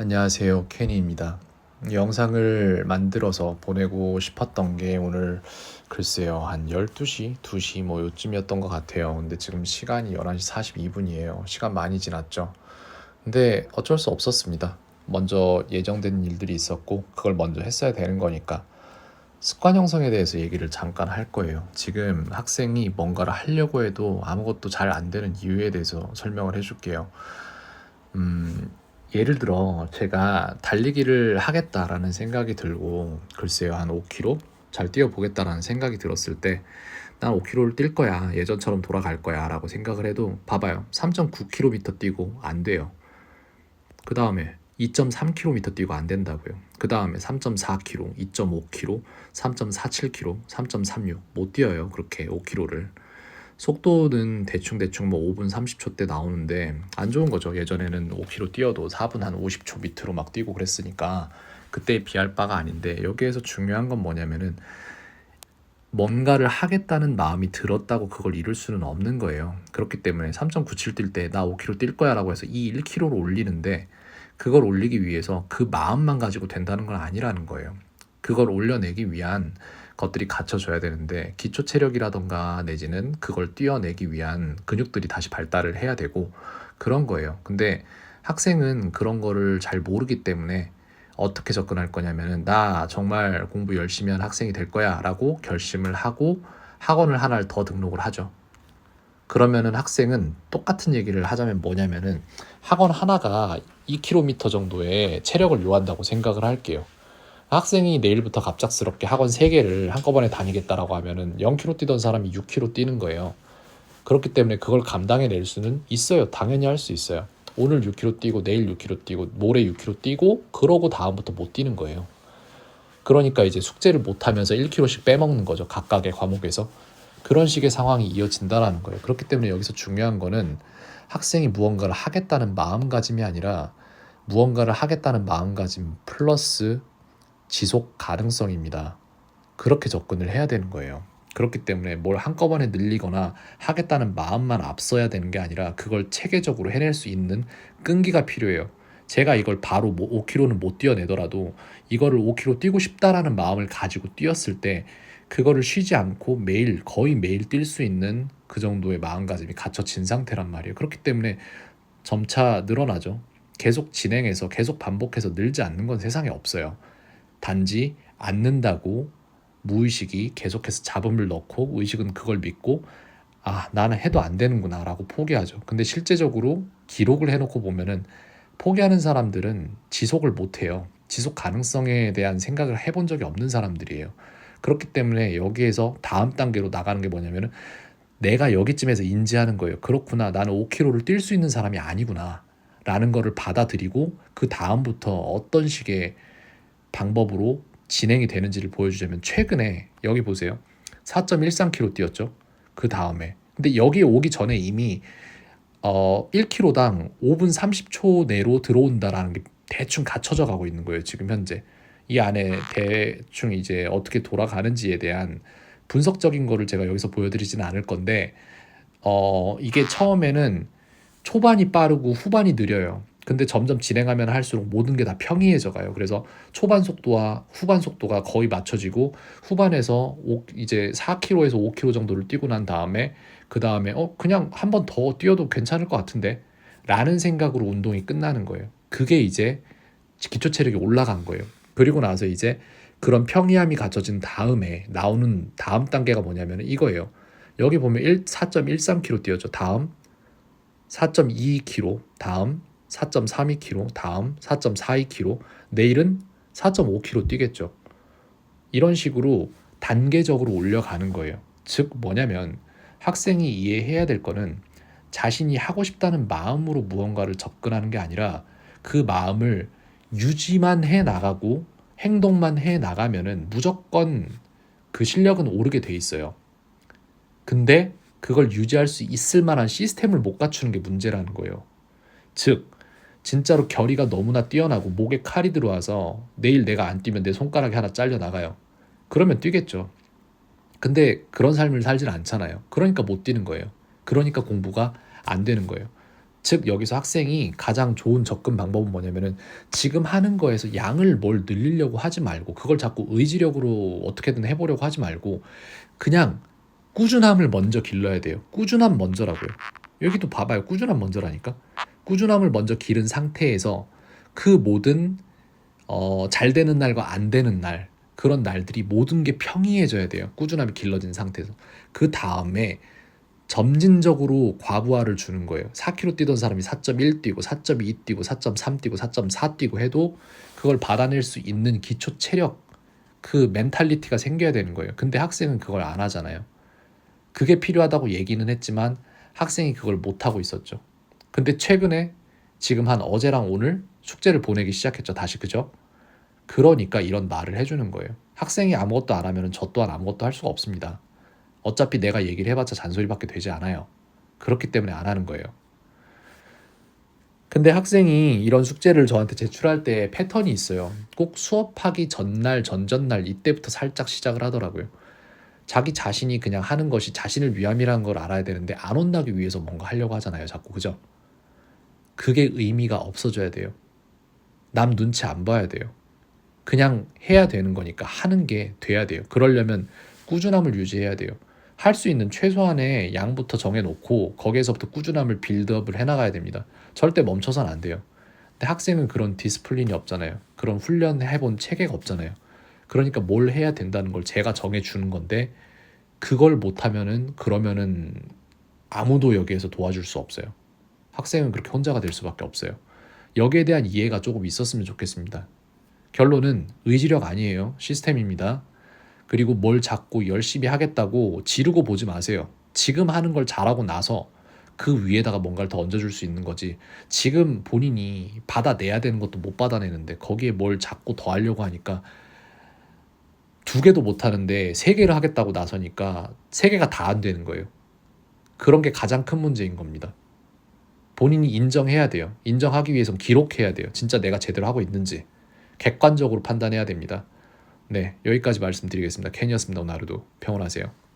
안녕하세요. 케니입니다. 영상을 만들어서 보내고 싶었던 게 오늘 글쎄요. 한 12시, 2시 뭐 요쯤이었던 것 같아요. 근데 지금 시간이 11시 42분이에요. 시간 많이 지났죠. 근데 어쩔 수 없었습니다. 먼저 예정된 일들이 있었고 그걸 먼저 했어야 되는 거니까. 습관 형성에 대해서 얘기를 잠깐 할 거예요. 지금 학생이 뭔가를 하려고 해도 아무것도 잘 안 되는 이유에 대해서 설명을 해줄게요. 예를 들어 제가 달리기를 하겠다라는 생각이 들고 글쎄요 한 5km 잘 뛰어보겠다라는 생각이 들었을 때 난 5km를 뛸 거야 예전처럼 돌아갈 거야 라고 생각을 해도 봐봐요 3.9km 뛰고 안 돼요. 그 다음에 2.3km 뛰고 안 된다고요. 그 다음에 3.4km, 2.5km, 3.47km, 3.36 못 뛰어요 그렇게 5km를. 속도는 대충 뭐 5분 30초대 나오는데 안 좋은 거죠. 예전에는 5km 뛰어도 4분 한 50초 밑으로 막 뛰고 그랬으니까 그때에 비할 바가 아닌데 여기에서 중요한 건 뭐냐면은 뭔가를 하겠다는 마음이 들었다고 그걸 이룰 수는 없는 거예요. 그렇기 때문에 3.97 뛸 때 나 5km 뛸 거야 라고 해서 이 1km를 올리는데 그걸 올리기 위해서 그 마음만 가지고 된다는 건 아니라는 거예요. 그걸 올려내기 위한 것들이 갖춰져야 되는데 기초 체력이라던가 내지는 그걸 뛰어내기 위한 근육들이 다시 발달을 해야 되고 그런 거예요. 근데 학생은 그런 거를 잘 모르기 때문에 어떻게 접근할 거냐면은 나 정말 공부 열심히 한 학생이 될 거야 라고 결심을 하고 학원을 하나를 더 등록을 하죠. 그러면은 학생은 똑같은 얘기를 하자면 뭐냐면은 학원 하나가 2km 정도의 체력을 요한다고 생각을 할게요. 학생이 내일부터 갑작스럽게 학원 3개를 한꺼번에 다니겠다라고 하면은 0km 뛰던 사람이 6km 뛰는 거예요. 그렇기 때문에 그걸 감당해낼 수는 있어요. 당연히 할 수 있어요. 오늘 6km 뛰고 내일 6km 뛰고 모레 6km 뛰고 그러고 다음부터 못 뛰는 거예요. 그러니까 이제 숙제를 못하면서 1km씩 빼먹는 거죠. 각각의 과목에서. 그런 식의 상황이 이어진다라는 거예요. 그렇기 때문에 여기서 중요한 거는 학생이 무언가를 하겠다는 마음가짐이 아니라 무언가를 하겠다는 마음가짐 플러스 지속 가능성입니다. 그렇게 접근을 해야 되는 거예요. 그렇기 때문에 뭘 한꺼번에 늘리거나 하겠다는 마음만 앞서야 되는 게 아니라 그걸 체계적으로 해낼 수 있는 끈기가 필요해요. 제가 이걸 바로 5km는 못 뛰어내더라도 이거를 5km 뛰고 싶다라는 마음을 가지고 뛰었을 때 그거를 쉬지 않고 매일 거의 매일 뛸 수 있는 그 정도의 마음가짐이 갖춰진 상태란 말이에요. 그렇기 때문에 점차 늘어나죠. 계속 진행해서 계속 반복해서 늘지 않는 건 세상에 없어요. 단지 않는다고 무의식이 계속해서 잡음을 넣고 의식은 그걸 믿고 아 나는 해도 안 되는구나 라고 포기하죠. 근데 실제적으로 기록을 해놓고 보면은 포기하는 사람들은 지속을 못해요. 지속 가능성에 대한 생각을 해본 적이 없는 사람들이에요. 그렇기 때문에 여기에서 다음 단계로 나가는 게 뭐냐면은 내가 여기쯤에서 인지하는 거예요. 그렇구나 나는 5km를 뛸 수 있는 사람이 아니구나 라는 거를 받아들이고 그 다음부터 어떤 식의 방법으로 진행이 되는지를 보여주자면 최근에 여기 보세요. 4.13km 뛰었죠. 그 다음에 근데 여기에 오기 전에 이미 1km당 5분 30초 내로 들어온다라는 게 대충 갖춰져 가고 있는 거예요. 지금 현재 이 안에 대충 이제 어떻게 돌아가는지에 대한 분석적인 거를 제가 여기서 보여드리지는 않을 건데 이게 처음에는 초반이 빠르고 후반이 느려요. 근데 점점 진행하면 할수록 모든 게 다 평이해져 가요. 그래서 초반 속도와 후반 속도가 거의 맞춰지고 후반에서 이제 4km에서 5km 정도를 뛰고 난 다음에 그 다음에 그냥 한 번 더 뛰어도 괜찮을 것 같은데 라는 생각으로 운동이 끝나는 거예요. 그게 이제 기초 체력이 올라간 거예요. 그리고 나서 이제 그런 평이함이 갖춰진 다음에 나오는 다음 단계가 뭐냐면 이거예요. 여기 보면 4.13km 뛰었죠. 다음 4.22km, 다음 4.32km, 다음 4.42km, 내일은 4.5km 뛰겠죠. 이런 식으로 단계적으로 올려가는 거예요. 즉 뭐냐면 학생이 이해해야 될 거는 자신이 하고 싶다는 마음으로 무언가를 접근하는 게 아니라 그 마음을 유지만 해 나가고 행동만 해 나가면은 무조건 그 실력은 오르게 돼 있어요. 근데 그걸 유지할 수 있을 만한 시스템을 못 갖추는 게 문제라는 거예요. 즉 진짜로 결의가 너무나 뛰어나고 목에 칼이 들어와서 내일 내가 안 뛰면 내 손가락이 하나 잘려 나가요. 그러면 뛰겠죠. 근데 그런 삶을 살질 않잖아요. 그러니까 못 뛰는 거예요. 그러니까 공부가 안 되는 거예요. 즉 여기서 학생이 가장 좋은 접근 방법은 뭐냐면은 지금 하는 거에서 양을 뭘 늘리려고 하지 말고 그걸 자꾸 의지력으로 어떻게든 해보려고 하지 말고 그냥 꾸준함을 먼저 길러야 돼요. 꾸준함 먼저라고요. 여기도 봐봐요. 꾸준함 먼저라니까. 꾸준함을 먼저 기른 상태에서 그 모든 잘 되는 날과 안 되는 날 그런 날들이 모든 게 평이해져야 돼요. 꾸준함이 길러진 상태에서. 그 다음에 점진적으로 과부하를 주는 거예요. 4km 뛰던 사람이 4.1 뛰고 4.2 뛰고 4.3 뛰고 4.4 뛰고 해도 그걸 받아낼 수 있는 기초 체력 그 멘탈리티가 생겨야 되는 거예요. 근데 학생은 그걸 안 하잖아요. 그게 필요하다고 얘기는 했지만 학생이 그걸 못 하고 있었죠. 근데 최근에 지금 한 어제랑 오늘 숙제를 보내기 시작했죠. 다시 그죠? 그러니까 이런 말을 해주는 거예요. 학생이 아무것도 안 하면 저 또한 아무것도 할 수가 없습니다. 어차피 내가 얘기를 해봤자 잔소리밖에 되지 않아요. 그렇기 때문에 안 하는 거예요. 근데 학생이 이런 숙제를 저한테 제출할 때 패턴이 있어요. 꼭 수업하기 전날, 전전날 이때부터 살짝 시작을 하더라고요. 자기 자신이 그냥 하는 것이 자신을 위함이라는 걸 알아야 되는데 안 혼나기 위해서 뭔가 하려고 하잖아요. 자꾸 그죠? 그게 의미가 없어져야 돼요. 남 눈치 안 봐야 돼요. 그냥 해야 되는 거니까 하는 게 돼야 돼요. 그러려면 꾸준함을 유지해야 돼요. 할 수 있는 최소한의 양부터 정해놓고 거기에서부터 꾸준함을 빌드업을 해나가야 됩니다. 절대 멈춰서는 안 돼요. 근데 학생은 그런 디스플린이 없잖아요. 그런 훈련해본 체계가 없잖아요. 그러니까 뭘 해야 된다는 걸 제가 정해주는 건데 그걸 못하면은 그러면은 아무도 여기에서 도와줄 수 없어요. 학생은 그렇게 혼자가 될 수밖에 없어요. 여기에 대한 이해가 조금 있었으면 좋겠습니다. 결론은 의지력 아니에요. 시스템입니다. 그리고 뭘 자꾸 열심히 하겠다고 지르고 보지 마세요. 지금 하는 걸 잘하고 나서 그 위에다가 뭔가를 더 얹어줄 수 있는 거지. 지금 본인이 받아내야 되는 것도 못 받아내는데 거기에 뭘 자꾸 더 하려고 하니까 2개도 못 하는데 3개를 하겠다고 나서니까 3개가 다 안 되는 거예요. 그런 게 가장 큰 문제인 겁니다. 본인이 인정해야 돼요. 인정하기 위해선 기록해야 돼요. 진짜 내가 제대로 하고 있는지 객관적으로 판단해야 됩니다. 네, 여기까지 말씀드리겠습니다. 캔이었습니다. 오늘 하루도 평온하세요.